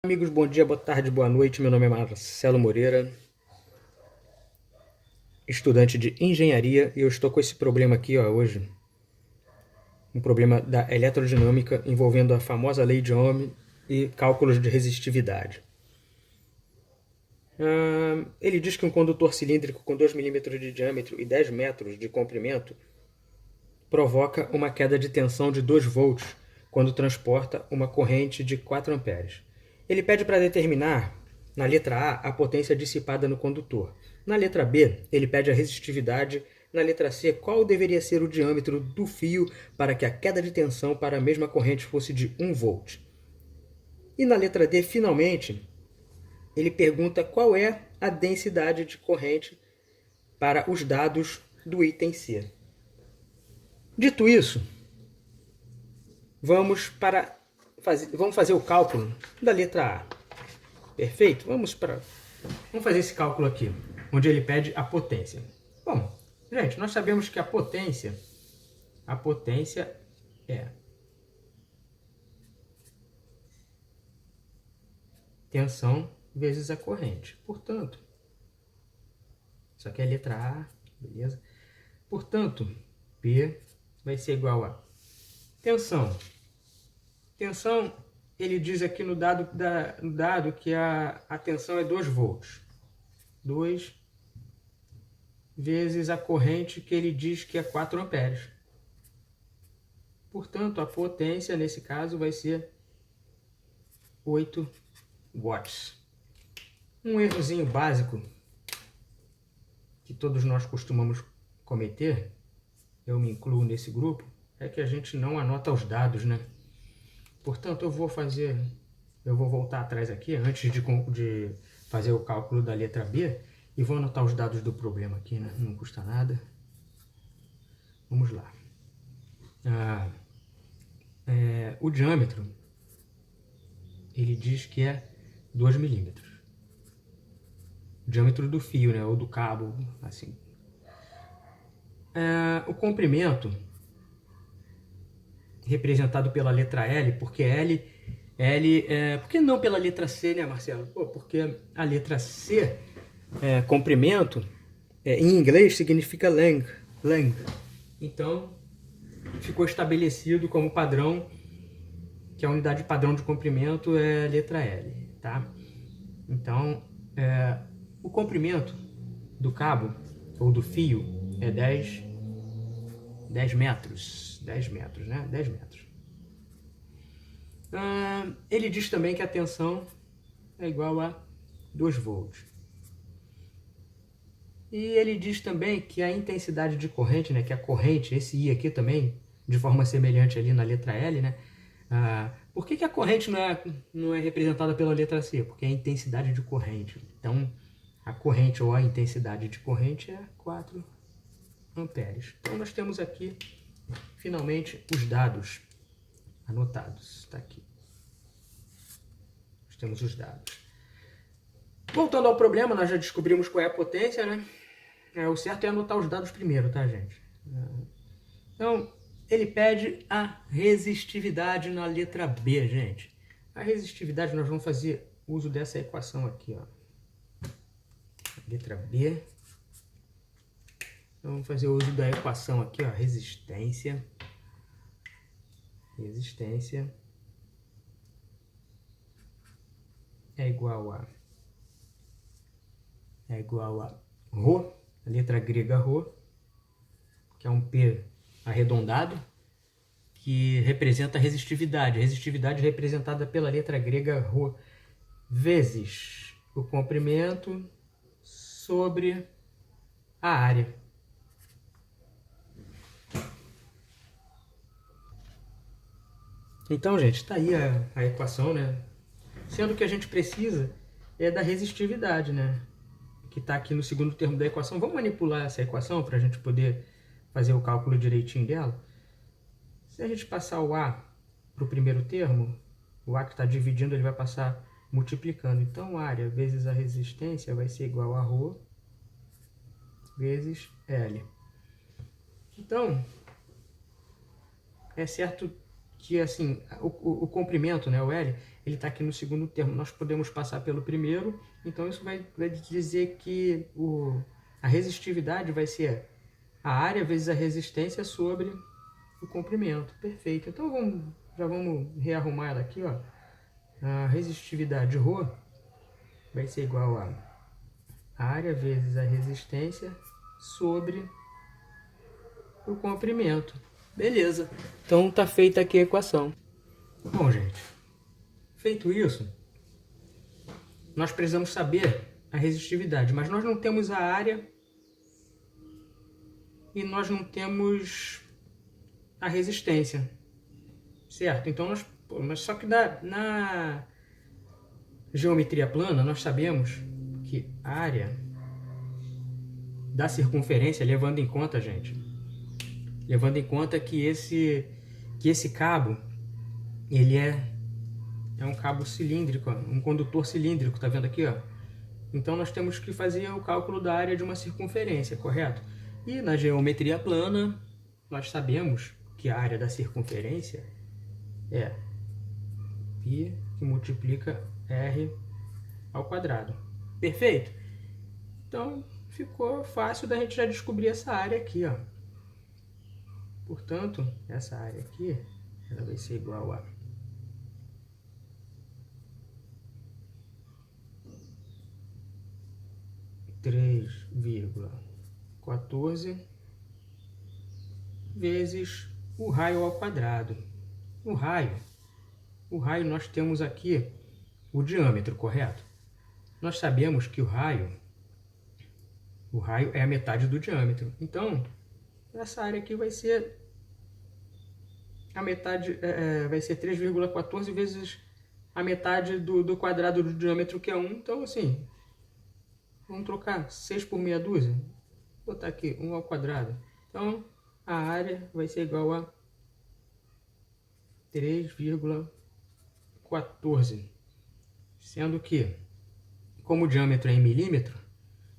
Amigos, bom dia, boa tarde, boa noite. Meu nome é Marcelo Moreira, estudante de engenharia, e eu estou com esse problema aqui hoje. Um problema da eletrodinâmica envolvendo a famosa lei de Ohm e cálculos de resistividade. Ele diz que um condutor cilíndrico com 2 milímetros de diâmetro e 10 metros de comprimento provoca uma queda de tensão de 2 volts quando transporta uma corrente de 4 amperes. Ele pede para determinar, na letra A, a potência dissipada no condutor. Na letra B, ele pede a resistividade. Na letra C, qual deveria ser o diâmetro do fio para que a queda de tensão para a mesma corrente fosse de 1 volt. E na letra D, finalmente, ele pergunta qual é a densidade de corrente para os dados do item C. Dito isso, vamos fazer o cálculo da letra A. Perfeito? Vamos fazer esse cálculo aqui, onde ele pede a potência. Bom, gente, nós sabemos que a potência é tensão vezes a corrente. Portanto, isso aqui é a letra A, beleza? Portanto, P vai ser igual a tensão. Tensão, ele diz aqui no dado que a tensão é 2 volts. 2 vezes a corrente que ele diz que é 4 amperes. Portanto, a potência, nesse caso, vai ser 8 watts. Um errozinho básico que todos nós costumamos cometer, eu me incluo nesse grupo, é que a gente não anota os dados, né? Portanto, eu vou voltar atrás aqui, antes de fazer o cálculo da letra B, e vou anotar os dados do problema aqui, né? Não custa nada. Vamos lá. O diâmetro, ele diz que é 2 milímetros. O diâmetro do fio, né? Ou do cabo, assim. O comprimento, representado pela letra L, porque por que não pela letra C, né, Marcelo? Porque a letra C, comprimento, em inglês significa length. Então, ficou estabelecido como padrão que a unidade padrão de comprimento é a letra L, tá? Então, o comprimento do cabo, ou do fio, é 10 metros. 10 metros, né? 10 metros. Ele diz também que a tensão é igual a 2 volts. E ele diz também que a intensidade de corrente, né, que a corrente, esse I aqui também, de forma semelhante ali na letra L, né? Por que a corrente não é representada pela letra C? Porque é a intensidade de corrente. Então, a corrente ou a intensidade de corrente é 4 amperes. Então, nós temos aqui, finalmente, os dados anotados. Está aqui. Nós temos os dados. Voltando ao problema, nós já descobrimos qual é a potência, né? O certo é anotar os dados primeiro, tá, gente? Então, ele pede a resistividade na letra B, gente. A resistividade, nós vamos fazer uso dessa equação aqui, ó. Letra B. Então, vamos fazer uso da equação aqui, ó. Resistência é igual a ρ, a letra grega ρ, que é um P arredondado, que representa a resistividade. A resistividade representada pela letra grega ρ, vezes o comprimento sobre a área. Então, gente, está aí a equação, né? Sendo que a gente precisa da resistividade, né? Que está aqui no segundo termo da equação. Vamos manipular essa equação para a gente poder fazer o cálculo direitinho dela. Se a gente passar o A para o primeiro termo, o A que está dividindo, ele vai passar multiplicando. Então, área vezes a resistência vai ser igual a ρ vezes L. Então, é certo que assim, o comprimento, né, o L, ele está aqui no segundo termo. Nós podemos passar pelo primeiro, então isso vai dizer que a resistividade vai ser a área vezes a resistência sobre o comprimento. Perfeito. Então já vamos rearrumar ela aqui, ó. A resistividade ρ vai ser igual a área vezes a resistência sobre o comprimento. Beleza. Então tá feita aqui a equação. Bom, gente, feito isso, nós precisamos saber a resistividade, mas nós não temos a área e nós não temos a resistência, certo? Então mas só que na geometria plana nós sabemos que a área da circunferência, levando em conta, gente, levando em conta que esse cabo, ele é um cabo cilíndrico, um condutor cilíndrico, tá vendo aqui, ó? Então nós temos que fazer o cálculo da área de uma circunferência, correto? E na geometria plana, nós sabemos que a área da circunferência é π que multiplica r ao quadrado. Perfeito? Então ficou fácil da gente já descobrir essa área aqui, ó. Portanto, essa área aqui, ela vai ser igual a 3,14 vezes o raio ao quadrado. O raio nós temos aqui o diâmetro, correto? Nós sabemos que o raio é a metade do diâmetro. Então, essa área aqui vai ser a metade, vai ser 3,14 vezes a metade do quadrado do diâmetro, que é 1. Então, assim, vamos trocar 6 por meia dúzia. Vou botar aqui 1 ao quadrado. Então, a área vai ser igual a 3,14. Sendo que, como o diâmetro é em milímetro,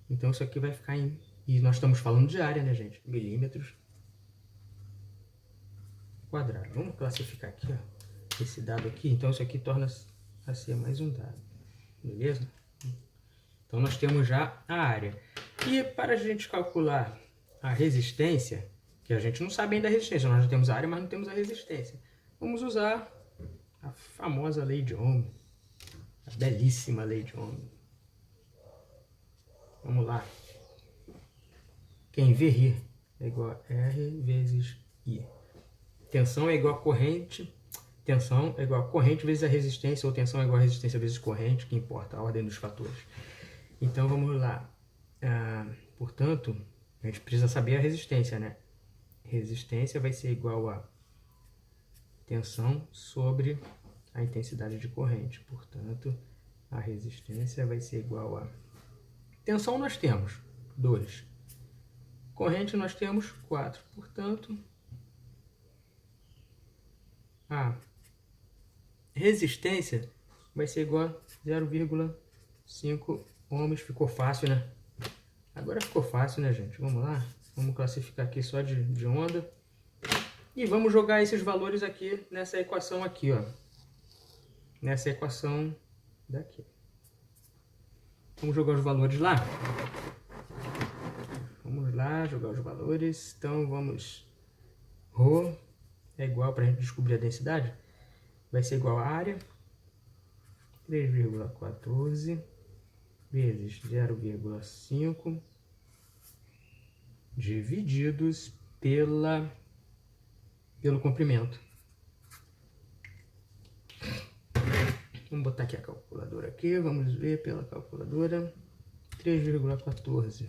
então isso aqui vai ficar em... E nós estamos falando de área, né, gente? Milímetros quadrado. Vamos classificar aqui, ó, esse dado aqui. Então isso aqui torna a ser mais um dado. Beleza? Então nós temos já a área. E para a gente calcular a resistência, que a gente não sabe ainda a resistência, nós já temos a área, mas não temos a resistência. Vamos usar a famosa lei de Ohm, a belíssima lei de Ohm. Vamos lá. Quem vê rir é igual a R vezes I. Tensão é igual a corrente. Tensão é igual a corrente vezes a resistência, ou tensão é igual a resistência vezes corrente, que importa a ordem dos fatores. Então vamos lá. Portanto, a gente precisa saber a resistência, né? Resistência vai ser igual a tensão sobre a intensidade de corrente. Portanto, a resistência vai ser igual a... Tensão nós temos 2. Corrente nós temos 4. Portanto, a resistência vai ser igual a 0,5 ohms. Ficou fácil, né? Agora ficou fácil, né, gente? Vamos lá. Vamos classificar aqui só de onda. E vamos jogar esses valores aqui nessa equação aqui, ó. Nessa equação daqui. Vamos jogar os valores lá? Vamos lá, jogar os valores. Então vamos... Rho é igual, para a gente descobrir a densidade, vai ser igual a área, 3,14 vezes 0,5 divididos pelo comprimento. Vamos botar aqui a calculadora aqui, vamos ver pela calculadora. 3,14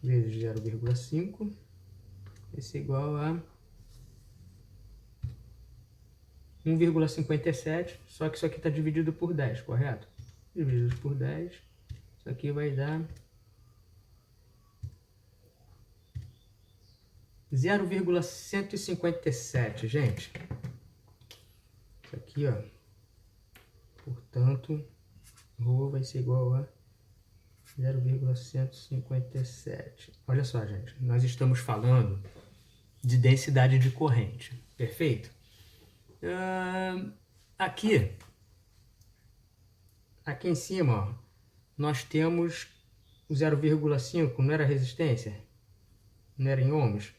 vezes 0,5 vai ser igual a 1,57, só que isso aqui está dividido por 10, correto? Dividido por 10, isso aqui vai dar 0,157, gente. Isso aqui, ó. Portanto, ρ vai ser igual a 0,157. Olha só, gente, nós estamos falando de densidade de corrente, perfeito? Aqui aqui em cima, ó, nós temos o 0,5, não era resistência? Não era em ohms?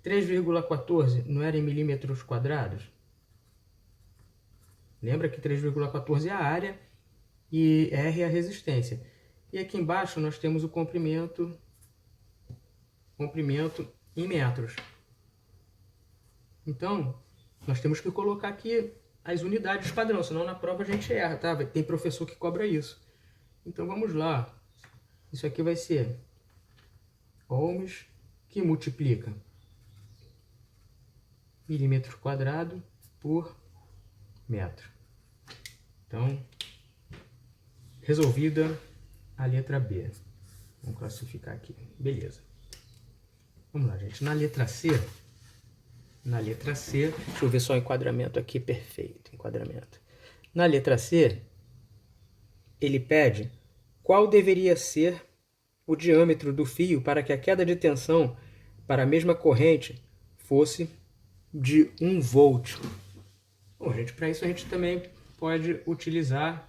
3,14 não era em milímetros quadrados? Lembra que 3,14 é a área e R é a resistência. E aqui embaixo nós temos o comprimento em metros. Então, nós temos que colocar aqui as unidades padrão, senão na prova a gente erra, tá? Tem professor que cobra isso. Então vamos lá. Isso aqui vai ser ohms que multiplica milímetro quadrado por metro. Então, resolvida a letra B. Vamos classificar aqui. Beleza. Vamos lá, gente. Na letra C, deixa eu ver só o enquadramento aqui, perfeito, enquadramento. Na letra C, ele pede qual deveria ser o diâmetro do fio para que a queda de tensão para a mesma corrente fosse de 1 volt. Bom, gente, para isso a gente também pode utilizar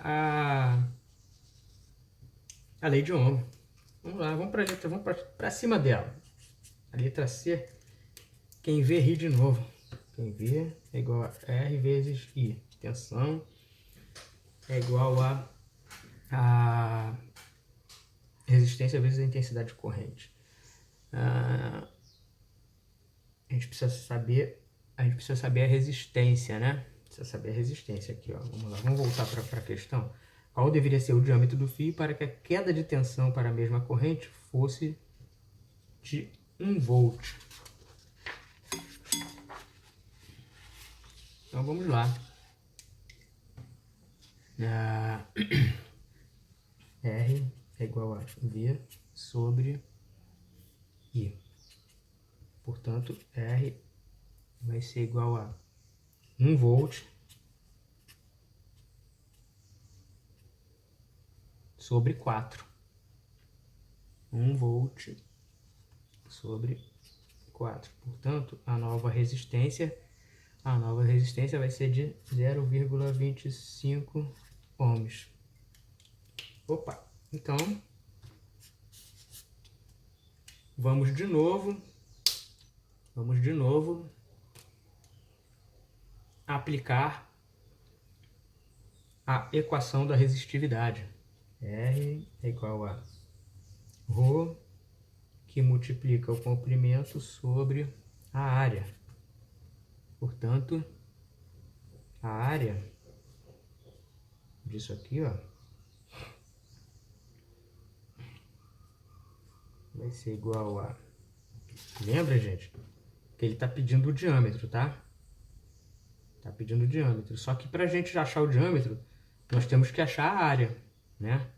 a lei de Ohm. Vamos lá, vamos para cima dela. A letra C, quem vê ri de novo. Quem vê é igual a R vezes I. Tensão é igual a resistência vezes a intensidade de corrente. A gente precisa saber a resistência, né? Precisa saber a resistência aqui, ó. Vamos lá, vamos voltar para a questão. Qual deveria ser o diâmetro do fio para que a queda de tensão para a mesma corrente fosse de 1 volt? Então vamos lá. R é igual a V sobre I. Portanto, R vai ser igual a 1 volt sobre 4. 1 volt sobre 4. Portanto, a nova resistência vai ser de 0,25 ohms. Opa, então vamos de novo aplicar a equação da resistividade. R é igual a ρ, que multiplica o comprimento sobre a área. Portanto, a área disso aqui, ó, vai ser igual a... Lembra, gente? Que ele está pedindo o diâmetro, tá? Está pedindo o diâmetro. Só que para a gente achar o diâmetro, nós temos que achar a área, né?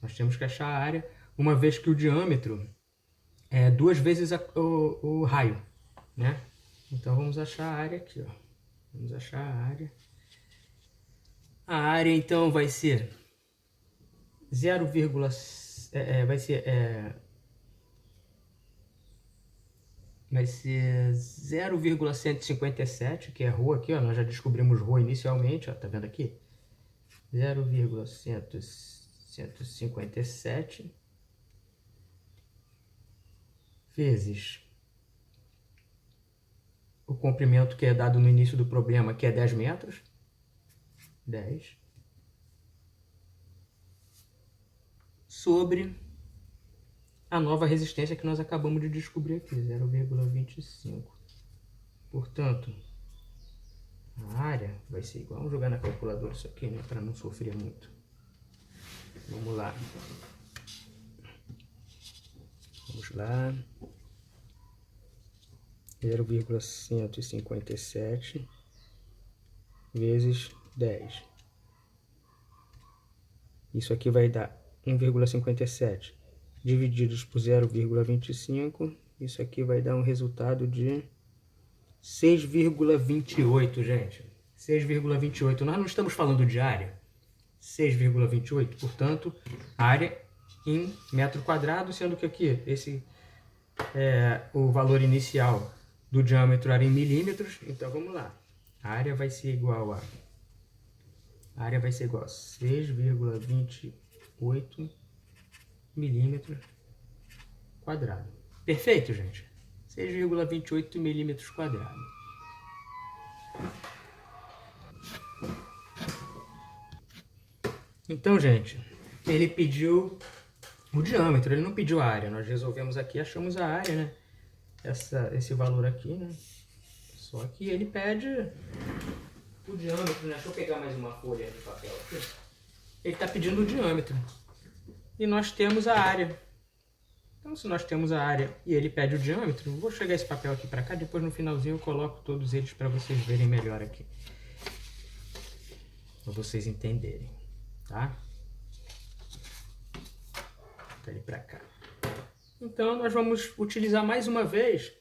Nós temos que achar a área, uma vez que o diâmetro é 2 vezes o raio, né? Então vamos achar a área aqui, ó. Vamos achar a área. A área então vai ser 0,157, que é ρ aqui, ó, nós já descobrimos ρ inicialmente, ó, tá vendo aqui? 0,157 vezes o comprimento que é dado no início do problema, que é 10 metros, 10, sobre a nova resistência que nós acabamos de descobrir aqui, 0,25. Portanto, a área vai ser igual, vamos jogar na calculadora isso aqui, né, para não sofrer muito. Vamos lá. Vamos lá. 0,157 vezes 10. Isso aqui vai dar 1,57 divididos por 0,25. Isso aqui vai dar um resultado de 6,28, gente. 6,28. Nós não estamos falando de área. 6,28. Portanto, área em metro quadrado, sendo que aqui esse é o valor inicial do diâmetro era em milímetros. Então vamos lá. A área vai ser igual a 6,28 milímetros quadrados. Perfeito, gente? 6,28 milímetros quadrados. Então, gente, ele pediu o diâmetro, ele não pediu a área. Nós resolvemos aqui, achamos a área, né? Esse valor aqui, né? Só que ele pede o diâmetro, né? Deixa eu pegar mais uma folha de papel aqui. Ele está pedindo o diâmetro. E nós temos a área. Então, se nós temos a área e ele pede o diâmetro, vou chegar esse papel aqui para cá, depois no finalzinho eu coloco todos eles para vocês verem melhor aqui. Para vocês entenderem, tá? Tá ele para cá. Então, nós vamos utilizar mais uma vez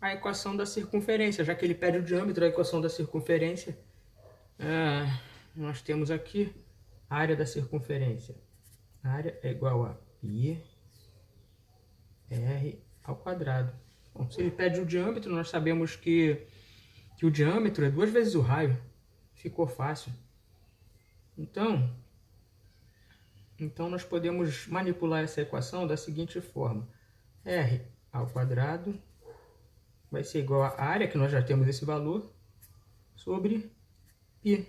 a equação da circunferência, já que ele pede o diâmetro, a equação da circunferência. Nós temos aqui a área da circunferência. A área é igual a πr ao quadrado. Bom, se ele pede o diâmetro, nós sabemos que o diâmetro é 2 vezes o raio. Ficou fácil. Então nós podemos manipular essa equação da seguinte forma. R ao quadrado vai ser igual a área, que nós já temos esse valor, sobre π.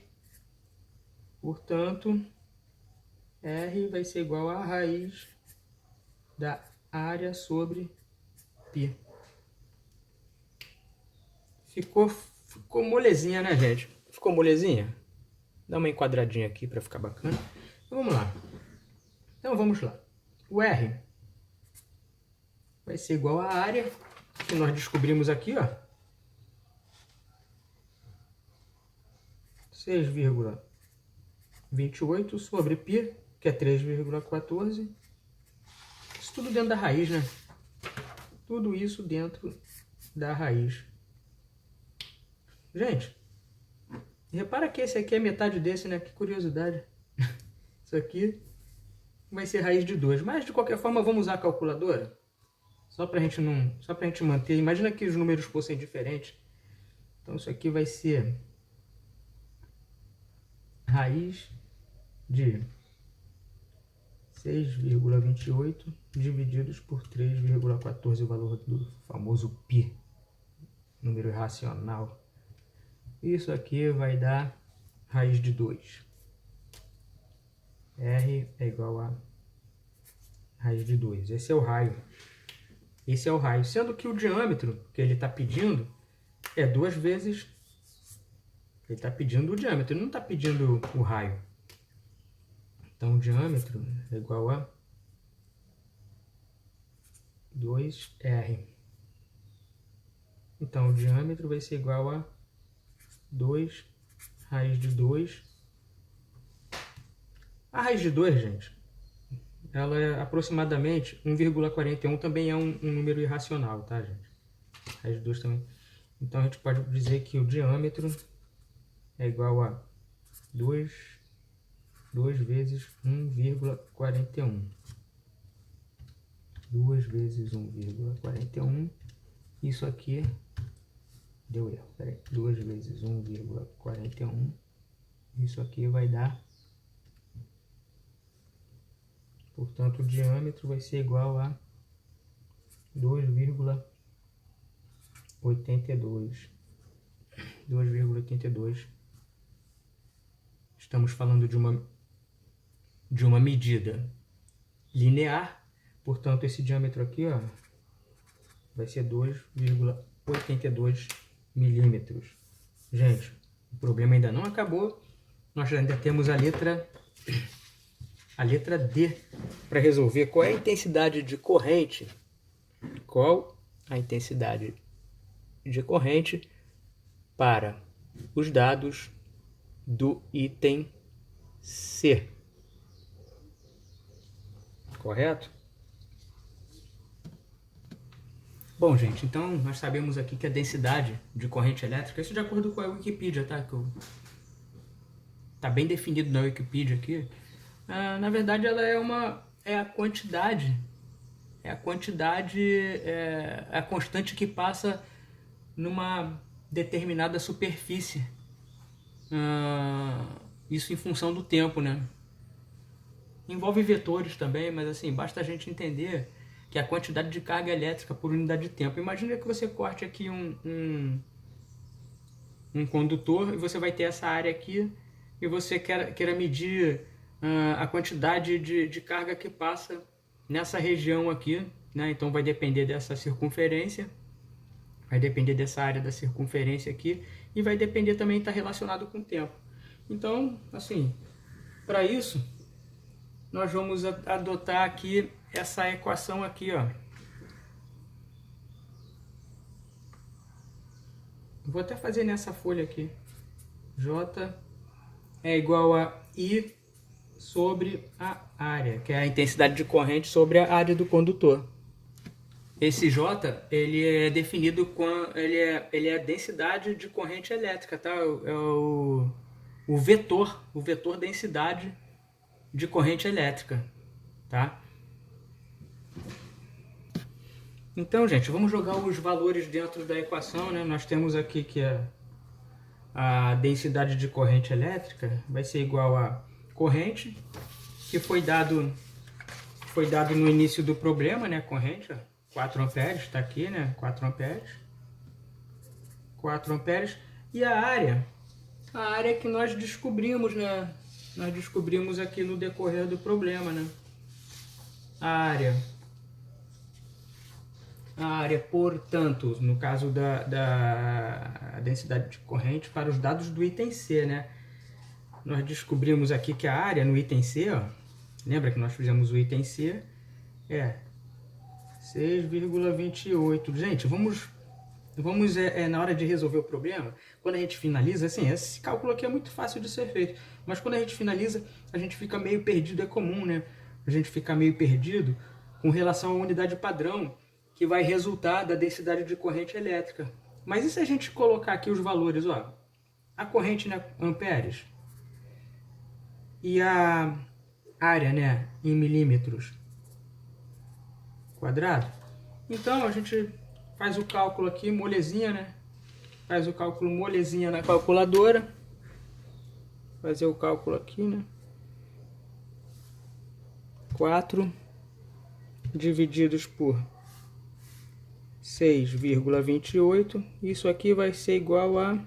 Portanto, R vai ser igual a raiz da área sobre π. Ficou molezinha, né, gente? Ficou molezinha? Dá uma enquadradinha aqui para ficar bacana. Então, vamos lá. O R vai ser igual à área que nós descobrimos aqui, ó. 6,28 sobre π, que é 3,14. Isso tudo dentro da raiz, né? Tudo isso dentro da raiz. Gente, repara que esse aqui é metade desse, né? Que curiosidade. Isso aqui vai ser raiz de 2. Mas, de qualquer forma, vamos usar a calculadora. Só pra gente manter. Imagina que os números fossem diferentes. Então, isso aqui vai ser raiz de 6,28 divididos por 3,14, o valor do famoso π, número irracional. Isso aqui vai dar raiz de 2. R é igual a raiz de 2. Esse é o raio. Sendo que o diâmetro que ele está pedindo é 2 vezes. Ele está pedindo o diâmetro, ele não está pedindo o raio. Então, o diâmetro é igual a 2R. Então, o diâmetro vai ser igual a 2 raiz de 2. A raiz de 2, gente, ela é aproximadamente 1,41, também é um número irracional, tá, gente? Raiz de 2 também. Então, a gente pode dizer que o diâmetro é igual a 2 vezes 1,41. 2 vezes 1,41. Isso aqui deu erro. Peraí. 2 vezes 1,41. Isso aqui vai dar. Portanto, o diâmetro vai ser igual a 2,82. 2,82. Estamos falando de uma medida linear. Portanto, esse diâmetro aqui, ó, vai ser 2,82 milímetros. Gente, o problema ainda não acabou. Nós ainda temos a letra D para resolver. Qual é a intensidade de corrente? Qual a intensidade de corrente para os dados do item C? Correto? Bom, gente, então nós sabemos aqui que a densidade de corrente elétrica, isso de acordo com a Wikipedia, tá? Tá bem definido na Wikipedia aqui. Na verdade, ela é a quantidade, é a constante que passa numa determinada superfície. Isso em função do tempo, né? Envolve vetores também, mas assim, basta a gente entender que a quantidade de carga elétrica por unidade de tempo. Imagina que você corte aqui um condutor e você vai ter essa área aqui e você queira medir a quantidade de carga que passa nessa região aqui, né? Então vai depender dessa circunferência, vai depender dessa área da circunferência aqui e vai depender também, estar relacionado com o tempo. Então, assim, para isso, nós vamos adotar aqui essa equação aqui, ó. Vou até fazer nessa folha aqui. J é igual a I sobre a área, que é a intensidade de corrente sobre a área do condutor. Esse J, ele é definido com ele é a densidade de corrente elétrica, tá? É o vetor densidade de corrente elétrica, tá? Então, gente, vamos jogar os valores dentro da equação, né? Nós temos aqui que a densidade de corrente elétrica vai ser igual a corrente, que foi dado no início do problema, né? Corrente, ó, 4 amperes, está aqui, né? 4 amperes. 4 amperes. E a área que nós descobrimos, né? Nós descobrimos aqui no decorrer do problema, né? A área, portanto, no caso da densidade de corrente para os dados do item C, né? Nós descobrimos aqui que a área no item C, ó, lembra que nós fizemos o item C, é 6,28. Gente, vamos na hora de resolver o problema, quando a gente finaliza, assim, esse cálculo aqui é muito fácil de ser feito, mas quando a gente finaliza, a gente fica meio perdido, é comum, né? A gente fica meio perdido com relação à unidade padrão, que vai resultar da densidade de corrente elétrica. Mas e se a gente colocar aqui os valores, ó, a corrente, né, amperes, e a área, né, em milímetros quadrado? Então a gente faz o cálculo aqui, molezinha, né? Faz o cálculo molezinha na calculadora. Fazer o cálculo aqui, né? 4 divididos por 6,28. Isso aqui vai ser igual a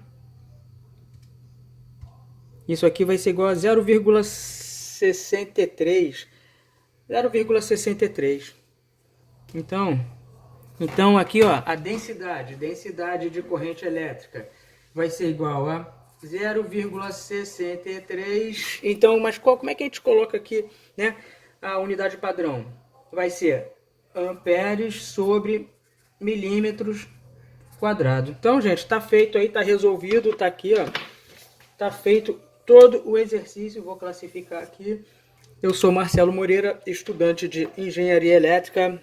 0,63. 0,63. Então aqui, ó, a densidade de corrente elétrica vai ser igual a 0,63. Então, mas como é que a gente coloca aqui, né, a unidade padrão? Vai ser amperes sobre milímetros quadrado. Então, gente, está feito aí, está resolvido, está aqui, ó, está feito todo o exercício. Vou classificar aqui. Eu sou Marcelo Moreira, estudante de Engenharia Elétrica.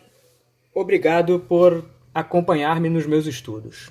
Obrigado por acompanhar-me nos meus estudos.